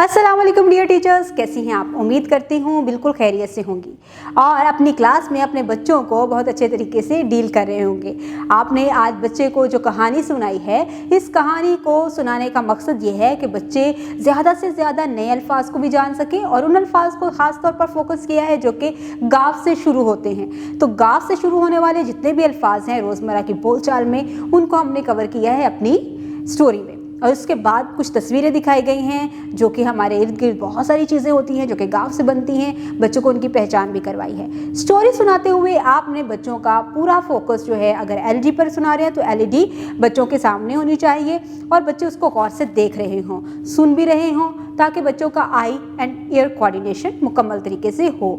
अस्सलाम वालेकुम dear teachers, कैसी हैं आप। उम्मीद करती हूँ बिल्कुल खैरियत से होंगी और अपनी क्लास में अपने बच्चों को बहुत अच्छे तरीके से डील कर रहे होंगे। आपने आज बच्चे को जो कहानी सुनाई है, इस कहानी को सुनाने का मकसद ये है कि बच्चे ज़्यादा से ज़्यादा नए अल्फाज को भी जान सकें और उन अल्फाज को ख़ास तौर पर फोकस किया है जो कि गाफ से शुरू होते हैं। तो गाफ से शुरू होने वाले जितने भी अल्फाज हैं रोज़मर्रा की बोलचाल में, उनको हमने कवर किया है अपनी स्टोरी में। और उसके बाद कुछ तस्वीरें दिखाई गई हैं जो कि हमारे इर्द गिर्द बहुत सारी चीज़ें होती हैं जो कि गाँव से बनती हैं। बच्चों को उनकी पहचान भी करवाई है। स्टोरी सुनाते हुए आपने बच्चों का पूरा फोकस जो है, अगर एलईडी पर सुना रहे हैं तो एलईडी बच्चों के सामने होनी चाहिए और बच्चे उसको गौर से देख रहे हों, सुन भी रहे हों, ताकि बच्चों का आई एंड ईयर कोऑर्डिनेशन मुकम्मल तरीके से हो।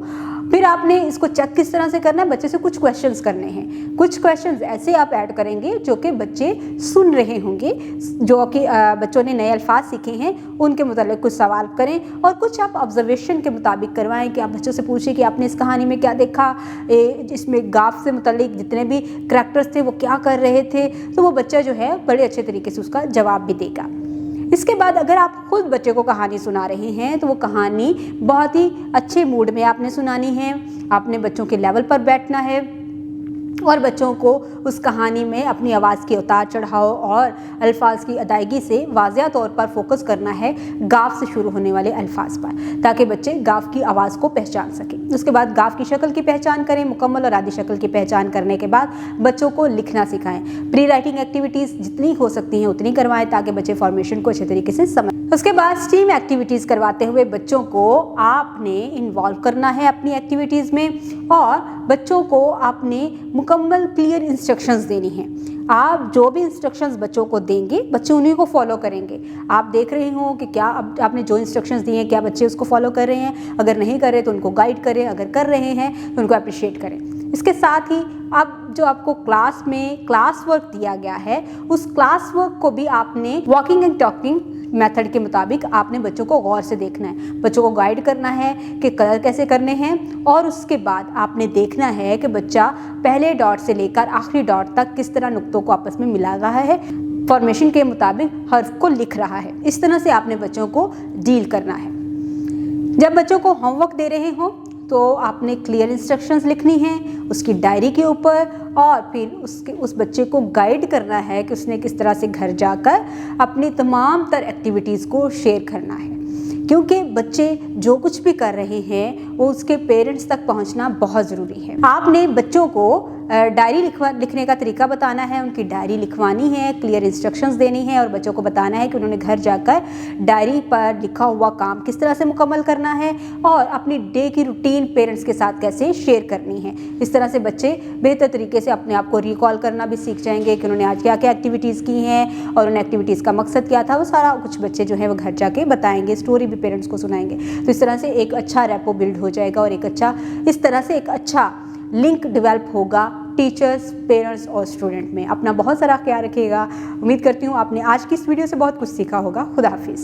फिर आपने इसको चेक किस तरह से करना है, बच्चे से कुछ क्वेश्चंस करने हैं। कुछ क्वेश्चंस ऐसे आप ऐड करेंगे जो कि बच्चे सुन रहे होंगे, जो कि बच्चों ने नए अल्फाज सीखे हैं उनके मुताबिक कुछ सवाल करें और कुछ आप ऑब्जर्वेशन के मुताबिक करवाएं कि आप बच्चों से पूछें कि आपने इस कहानी में क्या देखा, इसमें गाफ से मुतालिक जितने भी करैक्टर्स थे वो क्या कर रहे थे। तो वो बच्चा जो है बड़े अच्छे तरीके से उसका जवाब भी देगा। इसके बाद अगर आप खुद बच्चे को कहानी सुना रहे हैं तो वो कहानी बहुत ही अच्छे मूड में आपने सुनानी है। आपने बच्चों के लेवल पर बैठना है और बच्चों को उस कहानी में अपनी आवाज़ के उतार चढ़ाव और अल्फाज की अदायगी से वाज़िया तौर पर फोकस करना है गाफ से शुरू होने वाले अल्फाज पर, ताकि बच्चे गाफ की आवाज़ को पहचान सकें। उसके बाद गाफ की शक्ल की पहचान करें। मुकम्मल और आदि शक्ल की पहचान करने के बाद बच्चों को लिखना सिखाएं। प्री राइटिंग एक्टिविटीज़ जितनी हो सकती हैं उतनी करवाएं ताकि बच्चे फॉर्मेशन को अच्छे तरीके से समझ। उसके बाद स्टीम एक्टिविटीज़ करवाते हुए बच्चों को आपने इन्वॉल्व करना है अपनी एक्टिविटीज़ में और बच्चों को आपने मुकम्मल क्लियर इंस्ट्रक्शंस देनी हैं। आप जो भी इंस्ट्रक्शंस बच्चों को देंगे बच्चे उन्हीं को फॉलो करेंगे। आप देख रहे हो कि क्या आपने जो इंस्ट्रक्शंस दिए हैं क्या बच्चे उसको फॉलो कर रहे हैं। अगर नहीं कर रहे तो उनको गाइड करें, अगर कर रहे हैं तो उनको अप्रिशिएट करें। इसके साथ ही अब जो आपको क्लास में क्लास वर्क दिया गया है, उस क्लास वर्क को भी आपने वॉकिंग एंड टॉकिंग मेथड के मुताबिक आपने बच्चों को गौर से देखना है, बच्चों को गाइड करना है कि कलर कैसे करने हैं और उसके बाद आपने देखना है कि बच्चा पहले डॉट से लेकर आखिरी डॉट तक किस तरह नुक्तों को आपस में मिला रहा है, फॉर्मेशन के मुताबिक हर्फ को लिख रहा है। इस तरह से आपने बच्चों को डील करना है। जब बच्चों को होमवर्क दे रहे हो तो आपने क्लियर इंस्ट्रक्शंस लिखनी हैं उसकी डायरी के ऊपर और फिर उस बच्चे को गाइड करना है कि उसने किस तरह से घर जाकर अपनी तमाम तर एक्टिविटीज़ को शेयर करना है, क्योंकि बच्चे जो कुछ भी कर रहे हैं वो उसके पेरेंट्स तक पहुंचना बहुत ज़रूरी है। आपने बच्चों को डायरी लिखने का तरीका बताना है, उनकी डायरी लिखवानी है, क्लियर इंस्ट्रक्शंस देनी है और बच्चों को बताना है कि उन्होंने घर जाकर डायरी पर लिखा हुआ काम किस तरह से मुकम्मल करना है और अपनी डे की रूटीन पेरेंट्स के साथ कैसे शेयर करनी है। इस तरह से बच्चे बेहतर तरीके से अपने आप को रिकॉल करना भी सीख जाएंगे कि उन्होंने आज क्या क्या एक्टिविटीज़ की हैं और उन एक्टिविटीज़ का मकसद क्या था। वो सारा कुछ बच्चे जो है वो घर जाके बताएंगे, स्टोरी भी पेरेंट्स को सुनाएंगे। तो इस तरह से एक अच्छा रेपो बिल्ड हो जाएगा और इस तरह से एक अच्छा लिंक डेवलप होगा टीचर्स, पेरेंट्स और स्टूडेंट में। अपना बहुत सारा ख्याल रखिएगा। उम्मीद करती हूँ आपने आज की इस वीडियो से बहुत कुछ सीखा होगा। खुदा हाफिज़।